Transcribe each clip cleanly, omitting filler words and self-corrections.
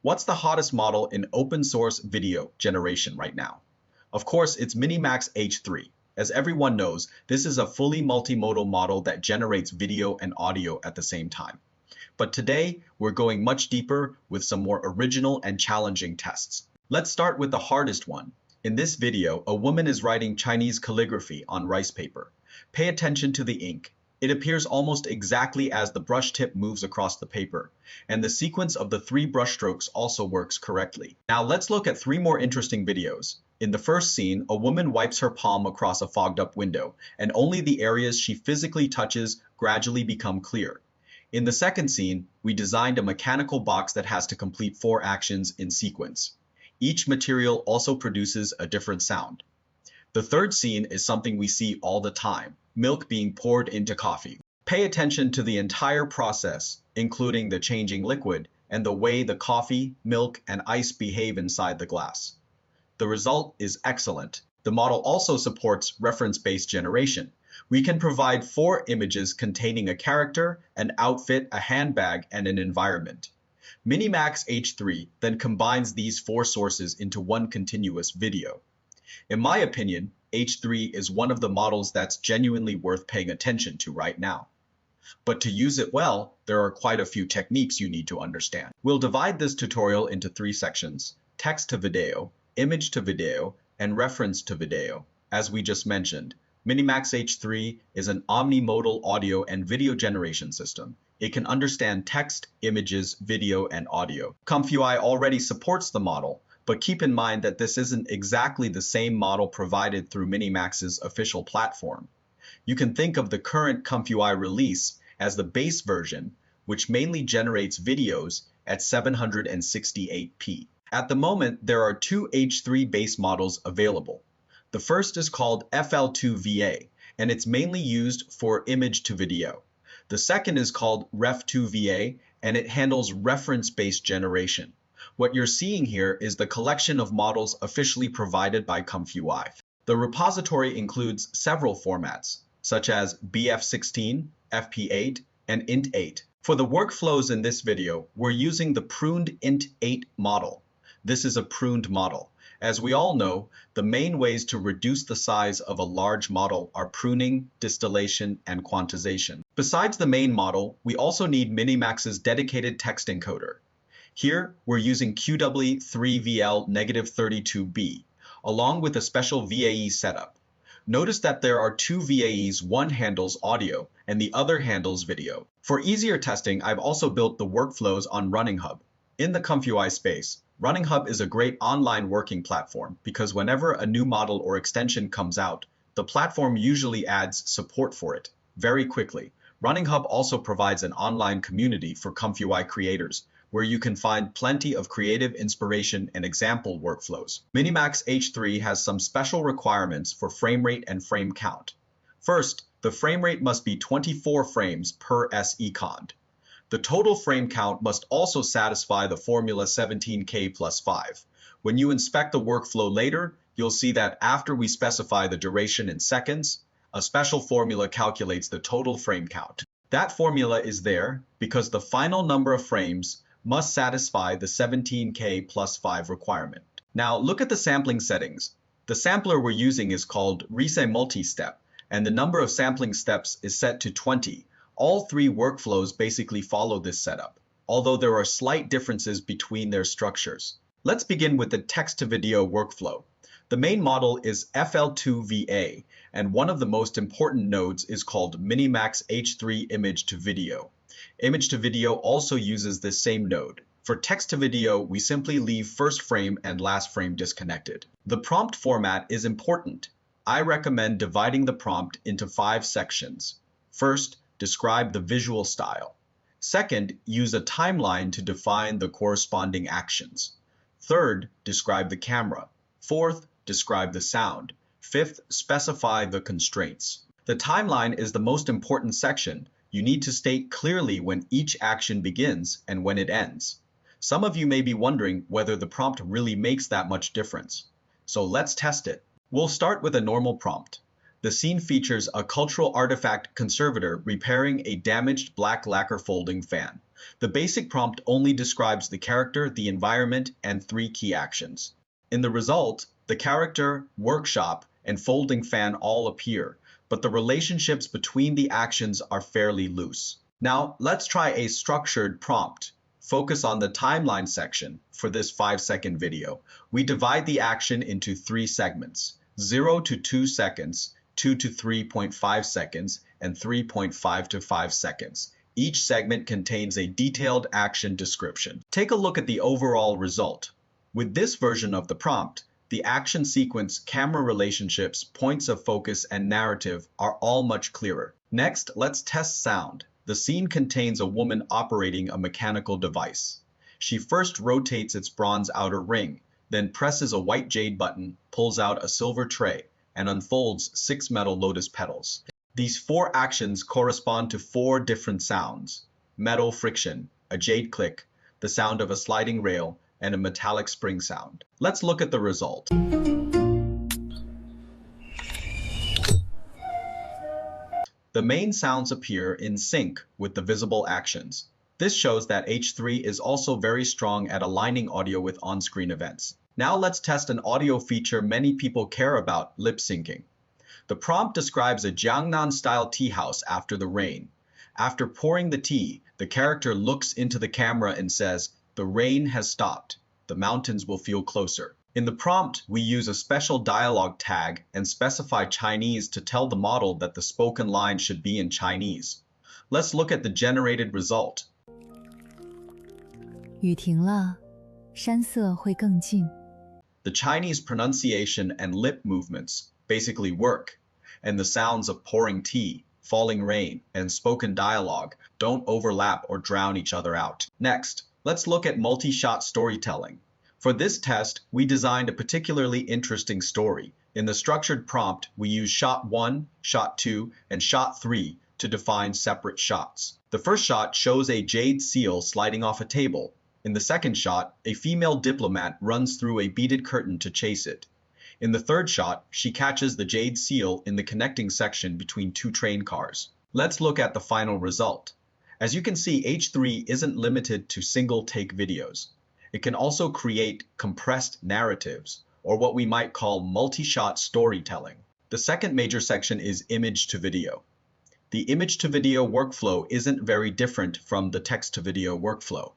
What's the hottest model in open source video generation right now? Of course, it's MiniMax H3. As everyone knows, this is a fully multimodal model that generates video and audio at the same time. But today, we're going much deeper with some more original and challenging tests. Let's start with the hardest one. In this video, a woman is writing Chinese calligraphy on rice paper. Pay attention to the ink. It appears almost exactly as the brush tip moves across the paper, and the sequence of the 3 brush strokes also works correctly. Now let's look at 3 more interesting videos. In the first scene, a woman wipes her palm across a fogged-up window, and only the areas she physically touches gradually become clear. In the second scene, we designed a mechanical box that has to complete 4 actions in sequence. Each material also produces a different sound. The third scene is something we see all the time. Milk being poured into coffee. Pay attention to the entire process, including the changing liquid and the way the coffee, milk, and ice behave inside the glass. The result is excellent. The model also supports reference-based generation. We can provide 4 images containing a character, an outfit, a handbag, and an environment. MiniMax H3 then combines these 4 sources into one continuous video. In my opinion, H3 is one of the models that's genuinely worth paying attention to right now. But to use it well, there are quite a few techniques you need to understand. We'll divide this tutorial into 3 sections: text to video, image to video, and reference to video. As we just mentioned, MiniMax H3 is an omnimodal audio and video generation system. It can understand text, images, video, and audio. ComfyUI already supports the model, but keep in mind that this isn't exactly the same model provided through MiniMax's official platform. You can think of the current ComfyUI release as the base version, which mainly generates videos at 768p. At the moment, there are 2 H3 base models available. The first is called FL2VA, and it's mainly used for image to video. The second is called Ref2VA, and it handles reference-based generation. What you're seeing here is the collection of models officially provided by ComfyUI. The repository includes several formats, such as BF16, FP8, and INT8. For the workflows in this video, we're using the pruned INT8 model. This is a pruned model. As we all know, the main ways to reduce the size of a large model are pruning, distillation, and quantization. Besides the main model, we also need MiniMax's dedicated text encoder. Here, we're using QW3VL-32B, along with a special VAE setup. Notice that there are 2 VAEs, one handles audio and the other handles video. For easier testing, I've also built the workflows on Running Hub. In the ComfyUI space, Running Hub is a great online working platform because whenever a new model or extension comes out, the platform usually adds support for it very quickly. Running Hub also provides an online community for ComfyUI creators, where you can find plenty of creative inspiration and example workflows. MiniMax H3 has some special requirements for frame rate and frame count. First, the frame rate must be 24 frames per second. The total frame count must also satisfy the formula 17K plus 5. When you inspect the workflow later, you'll see that after we specify the duration in seconds, a special formula calculates the total frame count. That formula is there because the final number of frames must satisfy the 17K plus 5 requirement. Now look at the sampling settings. The sampler we're using is called Reset Multi-Step, and the number of sampling steps is set to 20. All 3 workflows basically follow this setup, although there are slight differences between their structures. Let's begin with the text-to-video workflow. The main model is FL2VA, and one of the most important nodes is called MiniMax H3 Image to Video. Image to Video also uses this same node. For text to video, we simply leave first frame and last frame disconnected. The prompt format is important. I recommend dividing the prompt into 5 sections. First, describe the visual style. Second, use a timeline to define the corresponding actions. Third, describe the camera. Fourth, describe the sound. Fifth, specify the constraints. The timeline is the most important section. You need to state clearly when each action begins and when it ends. Some of you may be wondering whether the prompt really makes that much difference. So let's test it. We'll start with a normal prompt. The scene features a cultural artifact conservator repairing a damaged black lacquer folding fan. The basic prompt only describes the character, the environment, and 3 key actions. In the result, the character, workshop, and folding fan all appear, but the relationships between the actions are fairly loose. Now, let's try a structured prompt. Focus on the timeline section for this 5-second video. We divide the action into 3 segments, 0 to 2 seconds, 2 to 3.5 seconds, and 3.5 to 5 seconds. Each segment contains a detailed action description. Take a look at the overall result. With this version of the prompt, the action sequence, camera relationships, points of focus, and narrative are all much clearer. Next, let's test sound. The scene contains a woman operating a mechanical device. She first rotates its bronze outer ring, then presses a white jade button, pulls out a silver tray, and unfolds 6 metal lotus petals. These 4 actions correspond to 4 different sounds: metal friction, a jade click, the sound of a sliding rail, and a metallic spring sound. Let's look at the result. The main sounds appear in sync with the visible actions. This shows that H3 is also very strong at aligning audio with on-screen events. Now let's test an audio feature many people care about: lip syncing. The prompt describes a Jiangnan-style tea house after the rain. After pouring the tea, the character looks into the camera and says, "The rain has stopped. The mountains will feel closer." In the prompt, we use a special dialogue tag and specify Chinese to tell the model that the spoken line should be in Chinese. Let's look at the generated result. 雨停了，山色会更近。 The Chinese pronunciation and lip movements basically work, and the sounds of pouring tea, falling rain, and spoken dialogue don't overlap or drown each other out. Next, let's look at multi-shot storytelling. For this test, we designed a particularly interesting story. In the structured prompt, we use shot 1, shot 2, and shot 3 to define separate shots. The first shot shows a jade seal sliding off a table. In the second shot, a female diplomat runs through a beaded curtain to chase it. In the third shot, she catches the jade seal in the connecting section between 2 train cars. Let's look at the final result. As you can see, H3 isn't limited to single-take videos. It can also create compressed narratives, or what we might call multi-shot storytelling. The second major section is image-to-video. The image-to-video workflow isn't very different from the text-to-video workflow.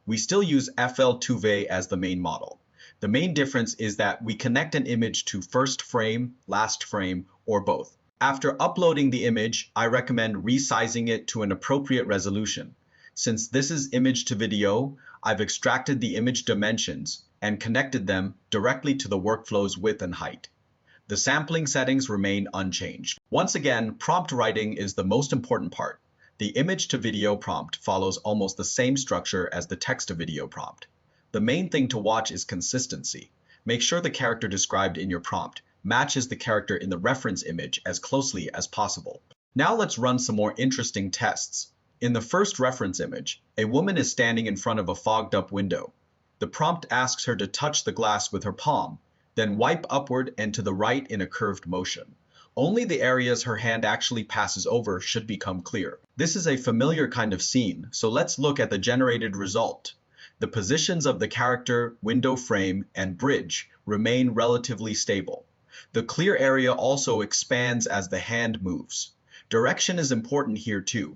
We still use FL2VA as the main model. The main difference is that we connect an image to first frame, last frame, or both. After uploading the image, I recommend resizing it to an appropriate resolution. Since this is image to video, I've extracted the image dimensions and connected them directly to the workflow's width and height. The sampling settings remain unchanged. Once again, prompt writing is the most important part. The image to video prompt follows almost the same structure as the text to video prompt. The main thing to watch is consistency. Make sure the character described in your prompt matches the character in the reference image as closely as possible. Now let's run some more interesting tests. In the first reference image, a woman is standing in front of a fogged-up window. The prompt asks her to touch the glass with her palm, then wipe upward and to the right in a curved motion. Only the areas her hand actually passes over should become clear. This is a familiar kind of scene, so let's look at the generated result. The positions of the character, window frame, and bridge remain relatively stable. The clear area also expands as the hand moves. Direction is important here too.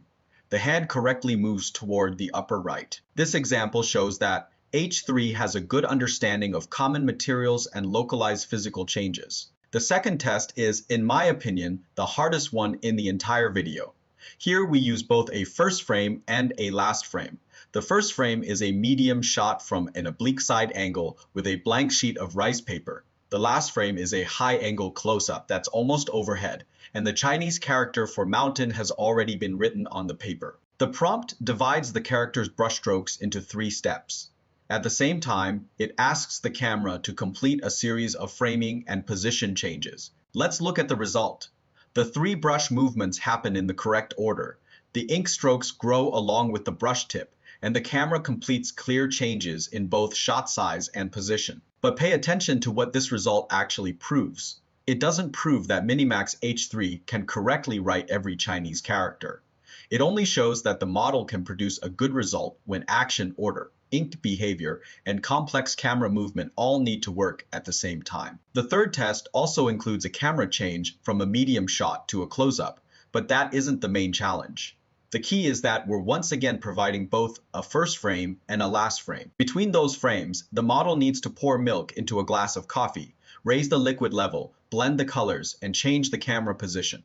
The hand correctly moves toward the upper right. This example shows that H3 has a good understanding of common materials and localized physical changes. The second test is, in my opinion, the hardest one in the entire video. Here we use both a first frame and a last frame. The first frame is a medium shot from an oblique side angle with a blank sheet of rice paper. The last frame is a high-angle close-up that's almost overhead, and the Chinese character for mountain has already been written on the paper. The prompt divides the character's brushstrokes into 3 steps. At the same time, it asks the camera to complete a series of framing and position changes. Let's look at the result. The 3 brush movements happen in the correct order. The ink strokes grow along with the brush tip, and the camera completes clear changes in both shot size and position. But pay attention to what this result actually proves. It doesn't prove that MiniMax H3 can correctly write every Chinese character. It only shows that the model can produce a good result when action order, inked behavior, and complex camera movement all need to work at the same time. The third test also includes a camera change from a medium shot to a close-up, but that isn't the main challenge. The key is that we're once again providing both a first frame and a last frame. Between those frames, the model needs to pour milk into a glass of coffee, raise the liquid level, blend the colors, and change the camera position.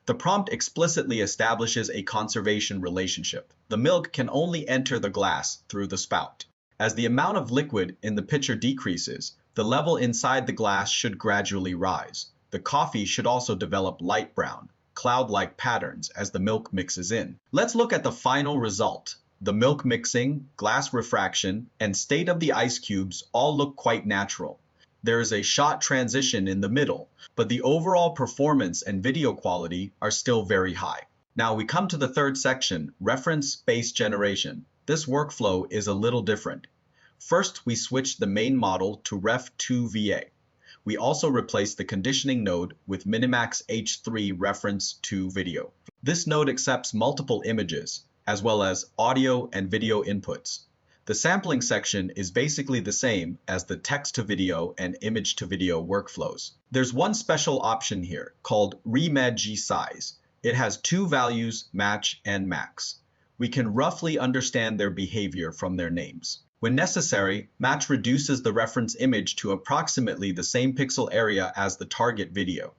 The prompt explicitly establishes a conservation relationship. The milk can only enter the glass through the spout. As the amount of liquid in the pitcher decreases, the level inside the glass should gradually rise. The coffee should also develop light brown, cloud-like patterns as the milk mixes in. Let's look at the final result. The milk mixing, glass refraction, and state of the ice cubes all look quite natural. There is a shot transition in the middle, but the overall performance and video quality are still very high. Now we come to the third section, reference-based generation. This workflow is a little different. First, we switch the main model to Ref2VA. We also replace the conditioning node with MiniMax H3 reference to video. This node accepts multiple images, as well as audio and video inputs. The sampling section is basically the same as the text-to-video and image-to-video workflows. There's one special option here called Remeg size. It has two values, match and max. We can roughly understand their behavior from their names. When necessary, match reduces the reference image to approximately the same pixel area as the target video.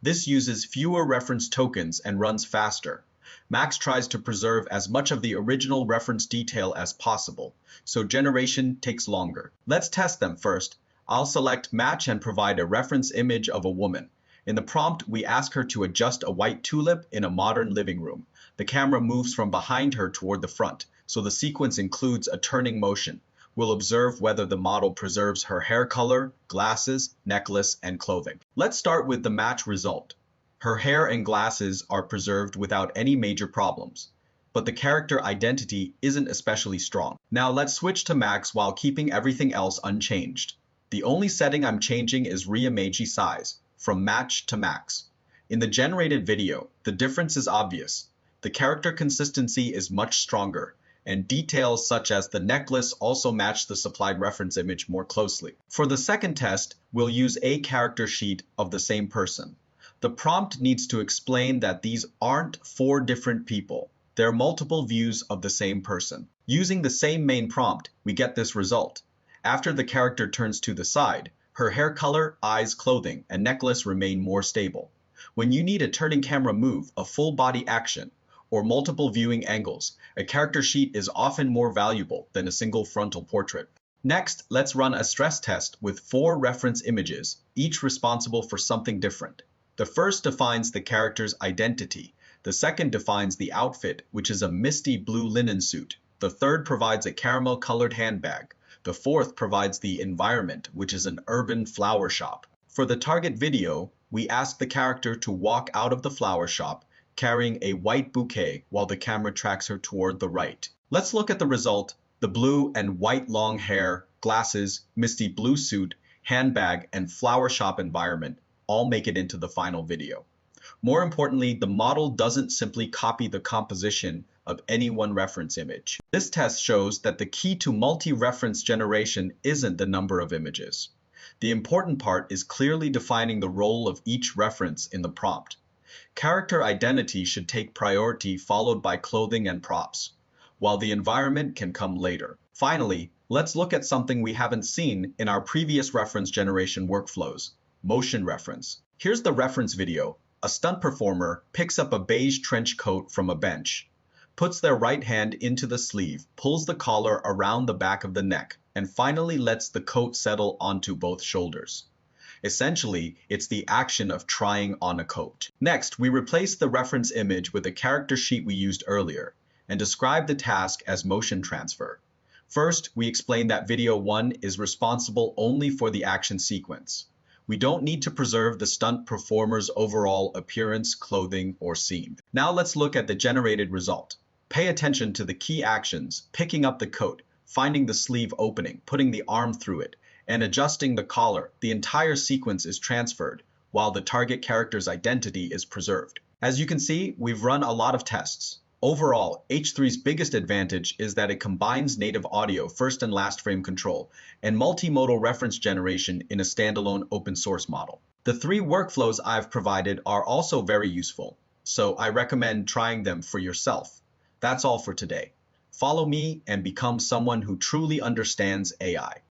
This uses fewer reference tokens and runs faster. Max tries to preserve as much of the original reference detail as possible, so generation takes longer. Let's test them first. I'll select match and provide a reference image of a woman. In the prompt, we ask her to adjust a white tulip in a modern living room. The camera moves from behind her toward the front, so the sequence includes a turning motion. We'll observe whether the model preserves her hair color, glasses, necklace, and clothing. Let's start with the match result. Her hair and glasses are preserved without any major problems, but the character identity isn't especially strong. Now let's switch to max while keeping everything else unchanged. The only setting I'm changing is Remeg size, from match to max. In the generated video, the difference is obvious. The character consistency is much stronger, and details such as the necklace also match the supplied reference image more closely. For the second test, we'll use a character sheet of the same person. The prompt needs to explain that these aren't four different people. They're multiple views of the same person. Using the same main prompt, we get this result. After the character turns to the side, her hair color, eyes, clothing, and necklace remain more stable. When you need a turning camera move, a full body action, or multiple viewing angles, a character sheet is often more valuable than a single frontal portrait. Next, let's run a stress test with 4 reference images, each responsible for something different. The first defines the character's identity. The second defines the outfit, which is a misty blue linen suit. The third provides a caramel-colored handbag. The fourth provides the environment, which is an urban flower shop. For the target video, we ask the character to walk out of the flower shop, carrying a white bouquet while the camera tracks her toward the right. Let's look at the result. The blue and white long hair, glasses, misty blue suit, handbag, and flower shop environment all make it into the final video. More importantly, the model doesn't simply copy the composition of any one reference image. This test shows that the key to multi-reference generation isn't the number of images. The important part is clearly defining the role of each reference in the prompt. Character identity should take priority, followed by clothing and props, while the environment can come later. Finally, let's look at something we haven't seen in our previous reference generation workflows: motion reference. Here's the reference video. A stunt performer picks up a beige trench coat from a bench, puts their right hand into the sleeve, pulls the collar around the back of the neck, and finally lets the coat settle onto both shoulders. Essentially, it's the action of trying on a coat. Next, we replace the reference image with the character sheet we used earlier and describe the task as motion transfer. First, we explain that video 1 is responsible only for the action sequence. We don't need to preserve the stunt performer's overall appearance, clothing, or scene. Now let's look at the generated result. Pay attention to the key actions: picking up the coat, finding the sleeve opening, putting the arm through it, and adjusting the collar. The entire sequence is transferred, while the target character's identity is preserved. As you can see, we've run a lot of tests. Overall, H3's biggest advantage is that it combines native audio first and last frame control and multimodal reference generation in a standalone open source model. The three workflows I've provided are also very useful, so I recommend trying them for yourself. That's all for today. Follow me and become someone who truly understands AI.